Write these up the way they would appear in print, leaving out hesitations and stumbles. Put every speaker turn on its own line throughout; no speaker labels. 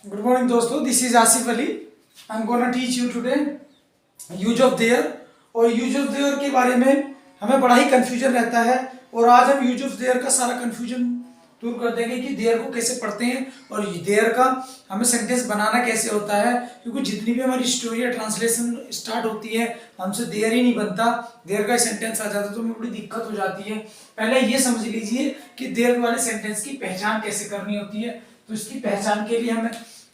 Good morning दोस्तों, this is Asif Ali. I am gonna teach you today use of their. और use of their के बारे में हमें बड़ा ही कंफ्यूजन रहता है और आज हम यूज ऑफ देयर का सारा कंफ्यूजन दूर कर देंगे कि देयर को कैसे पढ़ते हैं और देयर का हमें सेंटेंस बनाना कैसे होता है। क्योंकि जितनी भी हमारी स्टोरी या ट्रांसलेशन स्टार्ट होती है हमसे देयर ही नहीं बनता, देयर का सेंटेंस आ जाता है तो हमें बड़ी दिक्कत हो जाती है। पहले ये समझ लीजिए कि देयर वाले सेंटेंस की पहचान कैसे करनी होती है। तो इसकी पहचान के लिए हमें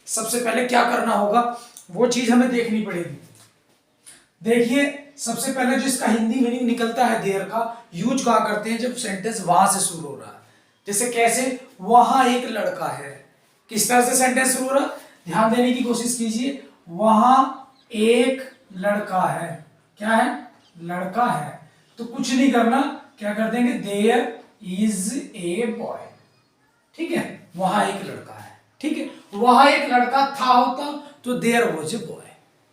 सबसे पहले क्या करना होगा वो चीज हमें देखनी पड़ेगी। देखिए, सबसे पहले जो इसका हिंदी मीनिंग निकलता है देयर का, यूज कहाँ करते हैं जब सेंटेंस वहां से शुरू हो रहा है। जैसे कैसे, वहां एक लड़का है। किस तरह से सेंटेंस शुरू हो रहा है, ध्यान देने की कोशिश कीजिए। वहां एक लड़का है, क्या है, लड़का है। तो कुछ नहीं करना, क्या कर देंगे, देयर इज ए बॉय। ठीक है, वहां एक लड़का है। ठीक है, वहां एक लड़का था होता तो देयर वाज ए बॉय।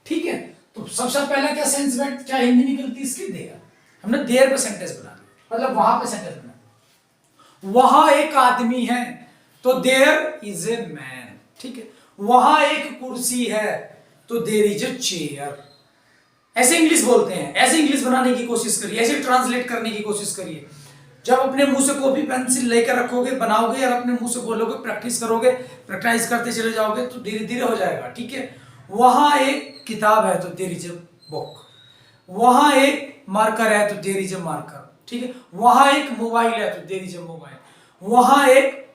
ठीक है, तो सबसे पहला क्या सेंस बैठ, क्या हिंदी निकलती इसकी, देयर। हमने देयर पे सेंटेंस बना दिया, मतलब वहां पे सेंटेंस बना दिया। वहां एक आदमी है तो देयर इज ए मैन। ठीक है, वहां एक कुर्सी है तो देयर इज ए चेयर। ऐसे इंग्लिश बोलते हैं, ऐसे इंग्लिश बनाने की कोशिश करिए, ऐसे ट्रांसलेट करने की कोशिश करिए। जब अपने मुंह से कॉपी पेंसिल लेकर रखोगे, बनाओगे और अपने मुंह से बोलोगे, प्रैक्टिस करोगे, प्रैक्टिस करते चले जाओगे तो धीरे धीरे हो जाएगा। ठीक है, वहां एक किताब है तो देयर इज ए बुक। वहां एक मार्कर है तो देयर इज ए मार्कर। ठीक है, वहां एक मोबाइल है तो देयर इज ए मोबाइल। वहां एक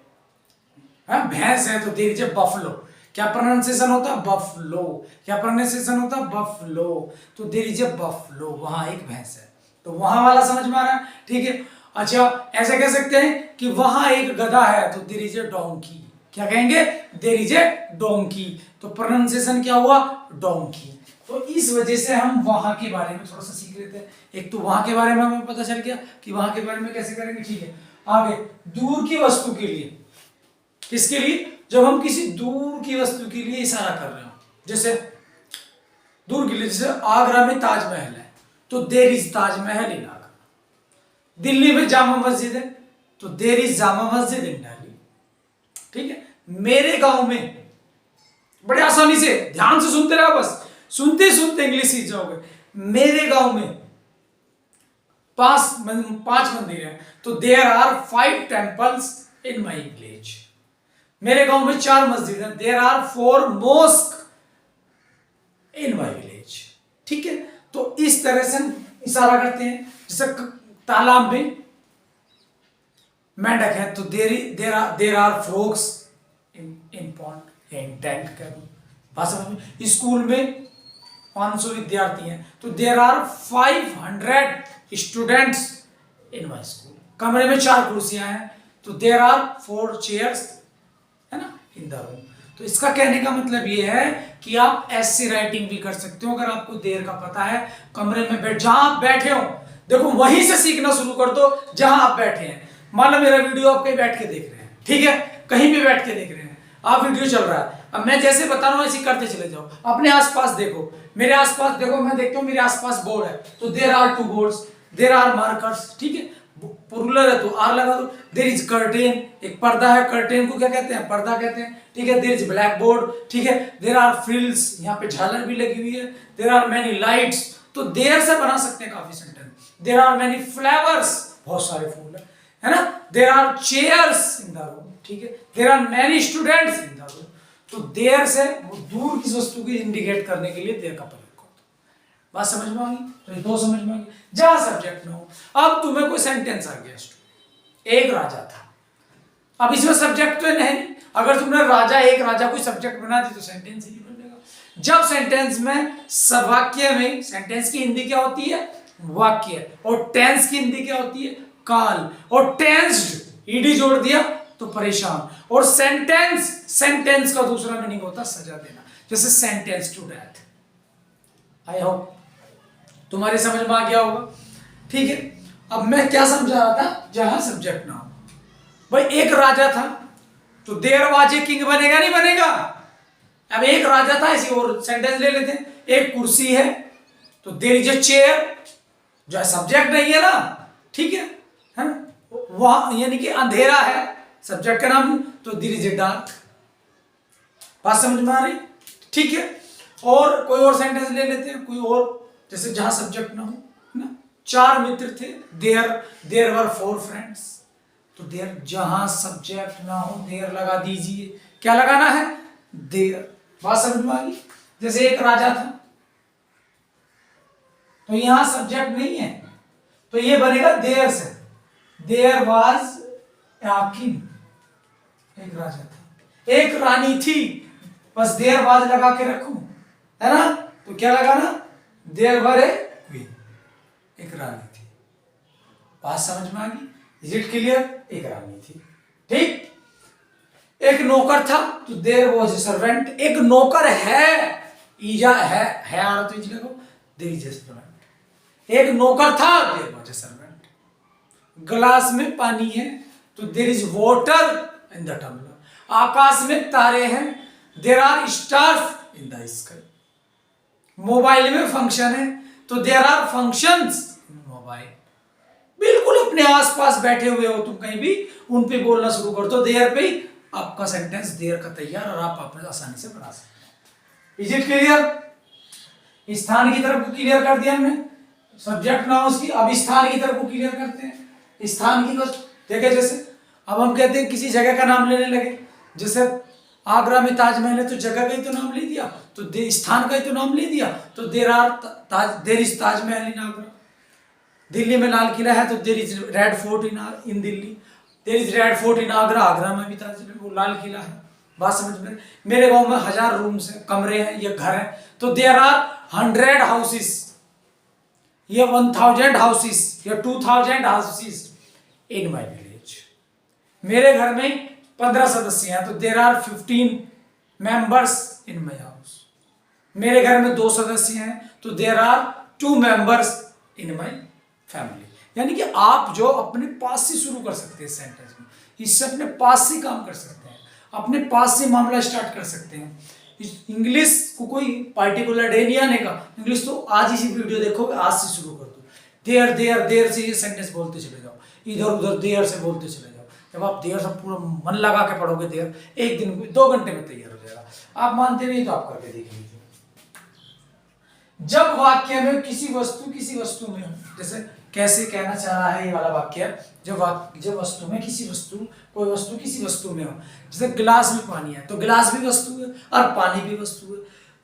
भैंस है तो देयर इज ए बफलो। क्या प्रोनाउंसिएशन होता है, बफलो। क्या प्रोनाउंसिएशन होता है, बफलो। तो देयर इज ए बफलो, वहां एक भैंस है। तो वहां वाला समझ में आ रहा है। ठीक है, अच्छा ऐसे कह सकते हैं कि वहां एक गधा है तो देयर इज ए डोंकी। क्या कहेंगे, देयर इज ए डोंकी। तो प्रोनाउंसिएशन क्या हुआ, डोंकी। तो इस वजह से हम वहां के बारे में थोड़ा सा सीख लेते हैं। एक तो वहां के बारे में हमें पता चल गया कि वहां के बारे में कैसे करेंगे। ठीक है, आगे दूर की वस्तु के लिए, किसके लिए, जब हम किसी दूर की वस्तु के लिए इशारा कर रहे हो, जैसे दूर के लिए, जैसे आगरा में ताजमहल है तो there is Taj Mahal in Agra. Delhi में जामा मस्जिद है तो देयर इज जामा मस्जिद इन दिल्ली। ठीक है, मेरे गांव में, बड़े आसानी से ध्यान से सुनते रहो, बस सुनते सुनते इंग्लिश सीख जाओगे। मेरे गांव में पांच मंदिर है तो there are 5 temples in my village. मेरे गांव में 4 मस्जिद है, there are 4 mosque in my village. ठीक है, तो इस तरह से हम इशारा करते हैं। जैसे तालाब में मेंढक है तो there are frogs in pond, in tank. कर बात समझ में। स्कूल में 500 विद्यार्थी हैं तो there are 500 students in my school. कमरे में 4 कुर्सियां हैं तो देयर आर 4 चेयर्स, है ना, इन द रूम। तो इसका कहने का मतलब ये है कि आप ऐसी राइटिंग भी कर सकते हो अगर आपको देर का पता है। कमरे में जहां आप बैठे हो, देखो वहीं से सीखना शुरू कर दो जहां आप बैठे हैं। मान लो मेरा वीडियो आप कहीं बैठ के देख रहे हैं, ठीक है, कहीं भी बैठ के देख रहे हैं, आप वीडियो चल रहा है। अब मैं जैसे बता रहा हूं ऐसे करते चले जाओ। अपने आसपास देखो, मेरे आसपास देखो, मैं देखता हूं मेरे आसपास बोर्ड है तो there are 2 boards, there are markers. ठीक है, प्लुरल है तो आर लगा दो। देयर इज कर्टेन, एक पर्दा है, कर्टेन को क्या कहते हैं, पर्दा कहते हैं। ठीक है, देयर इज ब्लैक बोर्ड। ठीक है, देयर आर फ्रिल्स, यहाँ पे झालर भी लगी हुई है। देयर आर मैनी लाइट्स, तो देयर से बना सकते हैं काफी sentence. There are many flowers, बहुत सारे फूल है ना। There are chairs in the room. ठीक है, there are many students in the room. तो देयर से वो दूर की वस्तु को इंडिकेट करने के लिए देयर का प्रयोग करते हैं। बात समझ में आ गई, तो ये 2 समझ में आ गई। जहां सब्जेक्ट में हो, अब तुम्हें कोई सेंटेंस आ गया, एक राजा था। अब इसमें सब्जेक्ट तो नहीं, अगर तुमने राजा, एक राजा कोई सब्जेक्ट बना दी तो सेंटेंस ही नहीं बनेगा। जब सेंटेंस में वाक्य में, सेंटेंस की हिंदी क्या होती है, वाक्य, और टेंस की हिंदी क्या होती है, काल। और टेंस्ड ईडी जोड़ दिया तो परेशान। और सेंटेंस, सेंटेंस का दूसरा मीनिंग होता है सजा देना, जैसे sentence to death. I hope तुम्हारे समझ में आ गया होगा। ठीक है, अब मैं क्या समझा रहा था, जहां सब्जेक्ट ना हो। भाई एक राजा था तो देयर वाज ए किंग बनेगा, नहीं बनेगा। अब एक राजा था, ऐसी और सेंटेंस ले लेते हैं। एक कुर्सी है तो देयर इज ए चेयर, जो सब्जेक्ट नहीं है ना। ठीक है ना, वहां यानी कि अंधेरा है, सब्जेक्ट का नाम, तो देयर इज ए डार्क। बात समझ में आ रही? ठीक है, और कोई और सेंटेंस ले लेते हैं, कोई और, जैसे जहां सब्जेक्ट ना हो, ना। 4 मित्र थे, देयर वर 4 फ्रेंड्स। तो देयर, जहां सब्जेक्ट ना हो देयर लगा दीजिए। क्या लगाना है? देयर। बात समझ में आ गई? जैसे एक राजा था, तो यहां सब्जेक्ट नहीं है, तो ये बनेगा देयर से। देयर वाज अ किंग, एक राजा था। एक रानी थी, बस देयर वाज लगा के रखूं, है ना? तो क्या लगाना? देयर वर ए क्वीन, एक रानी थी। बात समझ में आ गई? Is it clear? एक रानी थी, ठीक। एक नौकर था, तो देयर वाज ए सर्वेंट। एक नौकर है, ईजा है आ रहा, तो इज लगो, देयर इज ए सर्वेंट। एक नौकर था, there was a servant. Glass में पानी है, तो there is water in the tumbler. आकाश में तारे हैं, there are stars in the sky. Mobile में फंक्शन है, तो there are functions in mobile. बिल्कुल अपने आसपास बैठे हुए हो तुम कहीं भी, उन पे बोलना शुरू कर दो देयर पे ही, आपका सेंटेंस देयर का तैयार, और आप अपने आसानी से बना सकते हैं। Is it clear? स्थान की तरफ को क्लियर कर दिया हमने, सब्जेक्ट नाउन उसकी। अब स्थान की तरफ को क्लियर करते हैं। स्थान की देखे, जैसे अब हम कहते हैं किसी जगह का नाम लेने लगे, जैसे आगरा में ताजमहल है, तो जगह का ही तो नाम ले दिया, तो स्थान का ही तो नाम ले दिया। तो there is Taj Mahal in Agra. Delhi में लाल किला है, तो there is red fort in Delhi. There is red fort in Agra, Agra में भी वो लाल किला है। बात समझ में? मेरे गांव में 1000 रूम्स है, कमरे हैं, ये घर है, तो देर आर 100 हाउसेस, ये 1000 हाउसेस, या 2000 हाउसेस इन माई विलेज। मेरे घर में 15 सदस्य हैं, तो there are 15 members in my house. मेरे घर में 2 सदस्य हैं, तो there are 2 members in my family. यानी कि आप जो अपने पास से शुरू कर सकते हैं सेंटेंस में, इससे अपने पास से काम कर सकते हैं, अपने पास से मामला स्टार्ट कर सकते हैं। इंग्लिश को कोई पार्टिकुलर डे नहीं आने का, इंग्लिश तो आज ही वीडियो देखोगे, आज से शुरू कर दो। देयर देयर देयर से ये सेंटेंस बोलते चले जाओ, इधर उधर देयर से बोलते चले जाओ। जब आप देयर से पूरा मन लगा के पढ़ोगे, देयर एक दिन 2 घंटे में तैयार हो जाएगा। आप मानते नहीं तो आप करके देख लीजिए। जब वाक्य में किसी वस्तु में हो, जैसे कैसे कहना चाह रहा है ये वाला वाक्य, जब वस्तु में कोई वस्तु किसी वस्तु में हो, जैसे गिलास में पानी है, तो गिलास भी वस्तु है और पानी भी वस्तु है।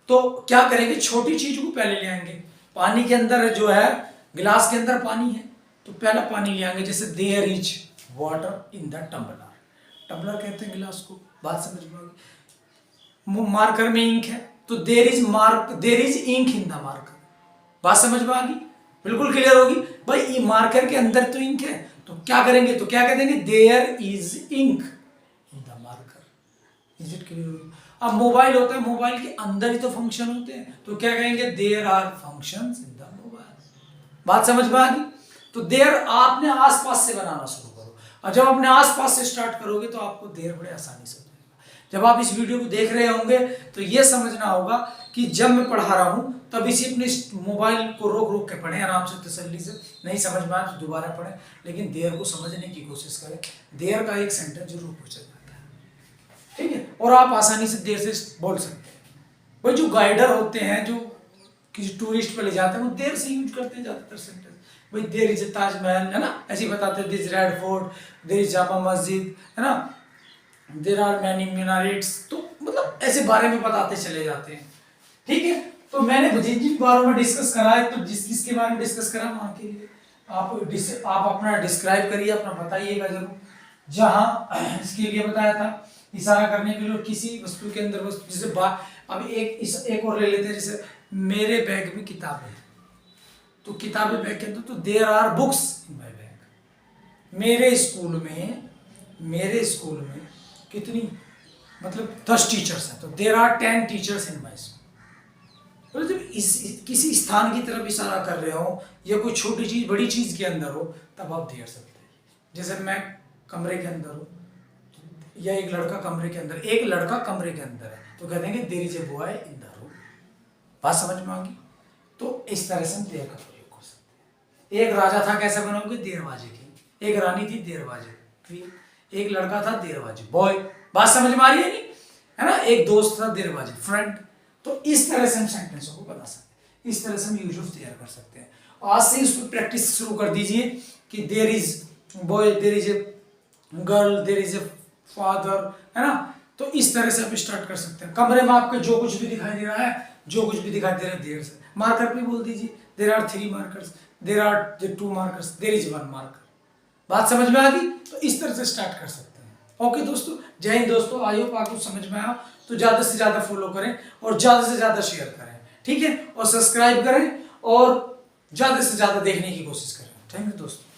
तो क्या करेंगे? छोटी चीज को पहले ले आएंगे। पानी के अंदर जो है, गिलास के अंदर पानी है, तो पहला पानी ले आएंगे। जैसे there is water in the tumbler, tumbler कहते हैं गिलास को। बात समझ में आ गई? मार्कर में इंक है, तो there is ink in the marker. बात समझ में आ गई? बिल्कुल क्लियर होगी भाई। ये मार्कर के अंदर तो इंक है, तो क्या करेंगे? तो क्या कह देंगे? There is ink in the marker. Is it clear? अब मोबाइल होता है, मोबाइल के अंदर ही तो फंक्शन होते हैं, तो क्या कहेंगे? There are functions in the mobile. बात समझ में आ गई? तो देयर आपने आसपास से बनाना शुरू करो, और जब अपने आसपास से स्टार्ट करोगे तो आपको देयर बड़े आसानी से। जब आप इस वीडियो को देख रहे होंगे तो ये समझना होगा कि जब मैं पढ़ा रहा हूं तब इसी अपने मोबाइल को रोक के पढ़ें, आराम से, तसल्ली से। नहीं समझ में आए तो दोबारा पढ़ें, लेकिन देयर को समझने की कोशिश करें। देयर का एक सेंटेंस जरूर पूछा जाता है, ठीक है? और आप आसानी से देयर से बोल सकते हैं। भाई जो गाइडर होते हैं, जो किसी टूरिस्ट पे ले जाते हैं, वो देयर से यूज करते हैं ज्यादातर सेंटेंस। भाई देयर इज ताजमहल, है ना, ऐसे ही बताते हैं। There is red Fort, there is Jama Masjid, है ना, देयर आर मैनी मिनारेट्स। तो मतलब ऐसे बारे में बताते चले जाते हैं, ठीक है? तो मैंने जिन जिन बारों में डिस्कस करा है, तो जिस किसके बारे में डिस्कस करा, वहां के लिए आप अपना डिस्क्राइब करिए, अपना बताइएगा जरूर। जहां इसके लिए बताया था, इशारा करने के लिए किसी वस्तु के अंदर वस्तु, जैसे अब एक और ले लेते हैं। जैसे मेरे बैग में किताबें हैं, तो किताबें बैग के अंदर, तो there are books in my bag. मेरे स्कूल में कितनी, मतलब 10 टीचर्स हैं, तो there are 10 teachers in my school. तो जब किसी स्थान की तरफ इशारा कर रहे हो, या कोई छोटी चीज बड़ी चीज के अंदर हो, तब आप देयर सकते हैं। जैसे मैं कमरे के अंदर हूँ, या एक लड़का कमरे के अंदर है, तो कह देंगे there is a boy in the room. बात समझ में आएगी? तो इस तरह से हम देयर का प्रयोग कर सकते हैं। एक राजा था, कैसे बनाओगे? देरवाजे की। एक रानी थी, देरवाजे क्वीन। एक लड़का था, देरवाजे बॉय। बात समझ में आ रही है नहीं? है ना, एक दोस्त था, देयर वाज ए फ्रेंड। तो इस तरह से हम सेंटेंसों को बना सकते हैं, इस तरह से हम यूज ऑफ देयर कर सकते हैं। आज से उस पर प्रैक्टिस शुरू कर दीजिए कि there is boy, there is a girl, there is a father, है ना। तो इस तरह से आप स्टार्ट कर सकते हैं। कमरे में आपके जो कुछ भी दिखाई दे रहा है, जो कुछ भी दिखाई दे रहा है, देयर से मार्कर पे बोल दीजिए there are 3 markers, there are 2 markers, there is 1 marker. बात समझ में आ गई? तो इस तरह से स्टार्ट कर सकते हैं। ओके दोस्तों, जय हिंद दोस्तों। आई होप आपको समझ में आया, तो ज़्यादा से ज़्यादा फॉलो करें और ज़्यादा से ज़्यादा शेयर करें, ठीक है, और सब्सक्राइब करें और ज़्यादा से ज़्यादा देखने की कोशिश करें। थैंक यू दोस्तों।